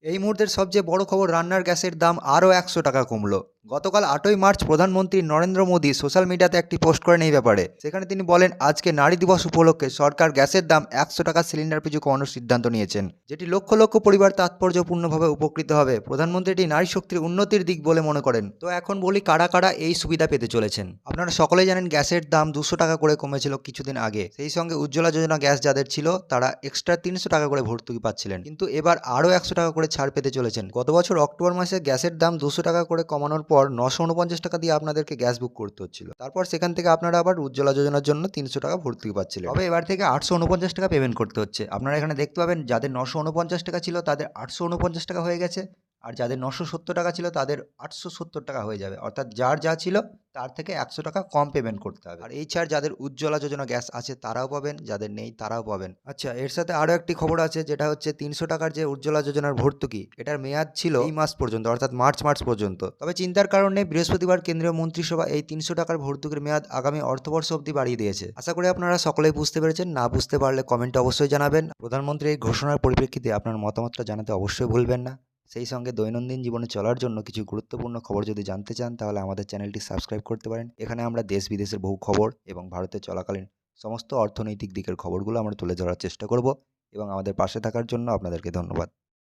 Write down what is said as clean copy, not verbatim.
এই মুহূর্তের সবচেয়ে বড় খবর, রান্নার গ্যাসের দাম আরও 100 টাকা কমলো। গতকাল 8ই মার্চ প্রধানমন্ত্রী নরেন্দ্র মোদী সোশ্যাল মিডিয়াতে একটি পোস্ট করেন এই ব্যাপারে। সেখানে তিনি বলেন, আজকে নারী দিবস উপলক্ষে সরকার গ্যাসের দাম 100 টাকা সিলিন্ডার পিছু কমানোর সিদ্ধান্ত নিয়েছেন, যেটি লক্ষ লক্ষ পরিবার তাৎপর্যপূর্ণভাবে উপকৃত হবে। প্রধানমন্ত্রী এটি নারী শক্তির উন্নতির দিক বলে মনে করেন। তো এখন বলি, কারা কারা এই সুবিধা পেতে চলেছেন। আপনারা সকলেই জানেন গ্যাসের দাম 200 টাকা করে কমেছিল কিছুদিন আগে। সেই সঙ্গে উজ্জ্বলা যোজনা গ্যাস যাদের ছিল তারা এক্সট্রা 300 টাকা করে ভর্তুকি পাচ্ছিলেন, কিন্তু এবার আরও 100 টাকা করে ছাড় পেতে চলেছেন। গত বছর অক্টোবর মাসে গ্যাসের দাম 200 টাকা করে কমানোর পর 949 টাকা দিয়ে আপনাদেরকে গ্যাস বুক করতে হচ্ছিল। তারপর সেখান থেকে আপনারা আবার উজ্জ্বলা যোজনার জন্য 300 টাকা ভর্তুকি পাচ্ছিলেন। তবে এবার থেকে 849 টাকা পেমেন্ট করতে হচ্ছে। আপনারা এখানে দেখতে পাবেন, যাদের 949 টাকা ছিল তাদের 849 টাকা হয়ে গেছে, আর যাদের 970 টাকা ছিল তাদের 870 টাকা হয়ে যাবে। অর্থাৎ যার যা ছিল তার থেকে 100 টাকা কম পেমেন্ট করতে হবে। আর এই ছাড় যাদের উজ্জ্বলা যোজনা গ্যাস আছে তারাও পাবেন, যাদের নেই তারাও পাবেন। আচ্ছা, এর সাথে আরও একটি খবর আছে, যেটা হচ্ছে 300 টাকার যে উজ্জ্বলা যোজনার ভর্তুকি, এটার মেয়াদ ছিল এই মাস পর্যন্ত, অর্থাৎ মার্চ পর্যন্ত। তবে চিন্তার কারণে বৃহস্পতিবার কেন্দ্রীয় মন্ত্রিসভা এই 300 টাকার ভর্তুকির মেয়াদ আগামী অর্থবর্ষ অবধি বাড়িয়ে দিয়েছে। আশা করি আপনারা সকলেই বুঝতে পেরেছেন। না বুঝতে পারলে কমেন্টে অবশ্যই জানাবেন। প্রধানমন্ত্রীর এই ঘোষণার পরিপ্রেক্ষিতে আপনার মতামতটা জানাতে অবশ্যই ভুলবেন না। সেই সঙ্গে দৈনন্দিন জীবনে চলার জন্য কিছু গুরুত্বপূর্ণ খবর যদি জানতে চান, তাহলে আমাদের চ্যানেলটি সাবস্ক্রাইব করতে পারেন। এখানে আমরা দেশ বিদেশের বহু খবর এবং ভারতে চলাকালীন সমস্ত অর্থনৈতিক দিকের খবরগুলো আমরা তুলে ধরার চেষ্টা করব, এবং আমাদের পাশে থাকার জন্য আপনাদেরকে ধন্যবাদ।